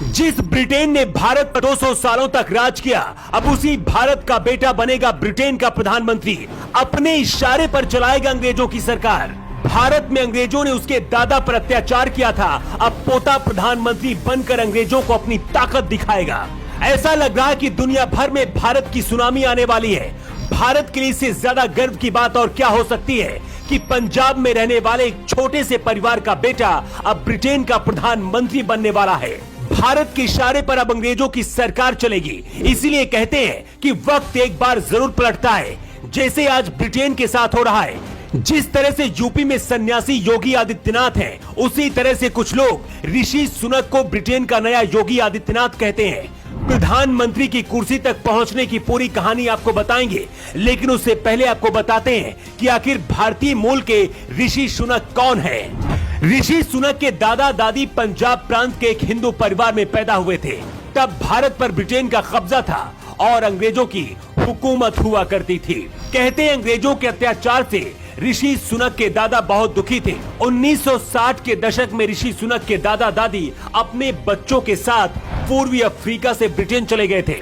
जिस ब्रिटेन ने भारत पर 200 सालों तक राज किया, अब उसी भारत का बेटा बनेगा ब्रिटेन का प्रधानमंत्री। अपने इशारे पर चलाएगा अंग्रेजों की सरकार। भारत में अंग्रेजों ने उसके दादा पर अत्याचार किया था, अब पोता प्रधानमंत्री बनकर अंग्रेजों को अपनी ताकत दिखाएगा। ऐसा लग रहा है कि दुनिया भर में भारत की सुनामी आने वाली है। भारत के लिए इससे ज्यादा गर्व की बात और क्या हो सकती है कि पंजाब में रहने वाले एक छोटे से परिवार का बेटा अब ब्रिटेन का प्रधानमंत्री बनने वाला है। भारत के इशारे पर अब अंग्रेजों की सरकार चलेगी। इसीलिए कहते हैं कि वक्त एक बार जरूर पलटता है, जैसे आज ब्रिटेन के साथ हो रहा है। जिस तरह से यूपी में सन्यासी योगी आदित्यनाथ हैं, उसी तरह से कुछ लोग ऋषि सुनक को ब्रिटेन का नया योगी आदित्यनाथ कहते हैं। प्रधानमंत्री की कुर्सी तक पहुंचने की पूरी कहानी आपको बताएंगे, लेकिन उससे पहले आपको बताते हैं कि आखिर भारतीय मूल के ऋषि सुनक कौन है। ऋषि सुनक के दादा दादी पंजाब प्रांत के एक हिंदू परिवार में पैदा हुए थे। तब भारत पर ब्रिटेन का कब्जा था और अंग्रेजों की हुकूमत हुआ करती थी। कहते हैं अंग्रेजों के अत्याचार से ऋषि सुनक के दादा बहुत दुखी थे। 1960 के दशक में ऋषि सुनक के दादा दादी अपने बच्चों के साथ पूर्वी अफ्रीका से ब्रिटेन चले गए थे।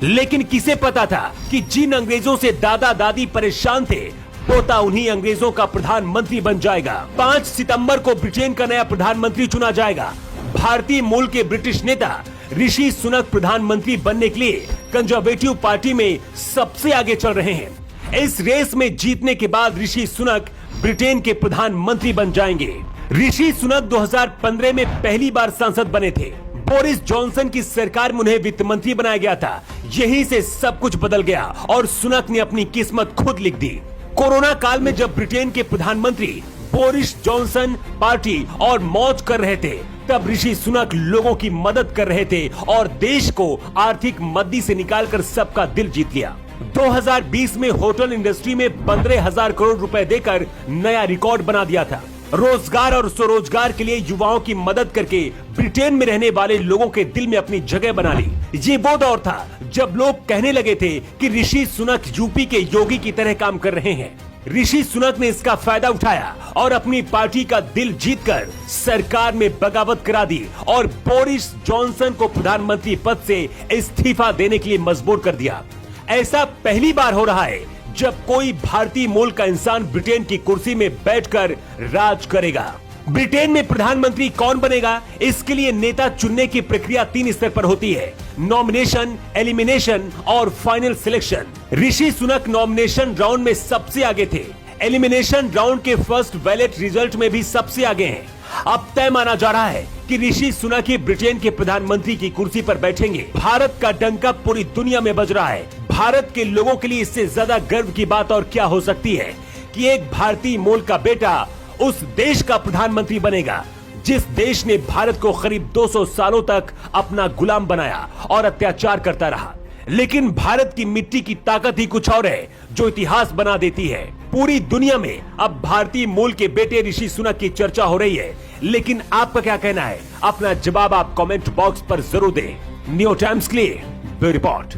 लेकिन किसे पता था कि जिन अंग्रेजों से दादा दादी परेशान थे, पोता उन्हीं अंग्रेजों का प्रधानमंत्री बन जाएगा। 5 सितंबर को ब्रिटेन का नया प्रधानमंत्री चुना जाएगा। भारतीय मूल के ब्रिटिश नेता ऋषि सुनक प्रधानमंत्री बनने के लिए कंजर्वेटिव पार्टी में सबसे आगे चल रहे हैं। इस रेस में जीतने के बाद ऋषि सुनक ब्रिटेन के प्रधानमंत्री बन जाएंगे। ऋषि सुनक 2015 में पहली बार सांसद बने थे। बोरिस जॉनसन की सरकार में उन्हें वित्त मंत्री बनाया गया था। यहीं से सब कुछ बदल गया और सुनक ने अपनी किस्मत खुद लिख दी। कोरोना काल में जब ब्रिटेन के प्रधानमंत्री बोरिस जॉनसन पार्टी और मौज कर रहे थे, तब ऋषि सुनक लोगों की मदद कर रहे थे और देश को आर्थिक मंदी से निकालकर सबका दिल जीत लिया। 2020 में होटल इंडस्ट्री में 15,000 करोड़ रुपए देकर नया रिकॉर्ड बना दिया था। रोजगार और स्वरोजगार के लिए युवाओं की मदद करके ब्रिटेन में रहने वाले लोगों के दिल में अपनी जगह बना ली। ये वो दौर था जब लोग कहने लगे थे कि ऋषि सुनक यूपी के योगी की तरह काम कर रहे हैं। ऋषि सुनक ने इसका फायदा उठाया और अपनी पार्टी का दिल जीतकर सरकार में बगावत करा दी और बोरिस जॉनसन को प्रधानमंत्री पद से इस्तीफा देने के लिए मजबूर कर दिया। ऐसा पहली बार हो रहा है जब कोई भारतीय मूल का इंसान ब्रिटेन की कुर्सी में बैठकर राज करेगा। ब्रिटेन में प्रधानमंत्री कौन बनेगा, इसके लिए नेता चुनने की प्रक्रिया 3 स्तर पर होती है: नॉमिनेशन, एलिमिनेशन और final selection. Rishi Sunak nomination round में सबसे आगे थे। एलिमिनेशन राउंड के फर्स्ट बैलेट रिजल्ट में भी सबसे आगे हैं। अब तय माना जा रहा है कि ऋषि सुनक ही ब्रिटेन के प्रधानमंत्री की कुर्सी पर बैठेंगे। भारत का डंका पूरी दुनिया में बज रहा है। भारत के लोगों के लिए इससे ज्यादा गर्व की बात और क्या हो सकती है कि एक भारतीय मूल का बेटा उस देश का प्रधानमंत्री बनेगा जिस देश ने भारत को करीब 200 सालों तक अपना गुलाम बनाया और अत्याचार करता रहा। लेकिन भारत की मिट्टी की ताकत ही कुछ और है जो इतिहास बना देती है। पूरी दुनिया में अब भारतीय मूल के बेटे ऋषि सुनक की चर्चा हो रही है। लेकिन आपका क्या कहना है? अपना जवाब आप कमेंट बॉक्स पर जरूर दें। न्यू टाइम्स के लिए ब्यूरो रिपोर्ट।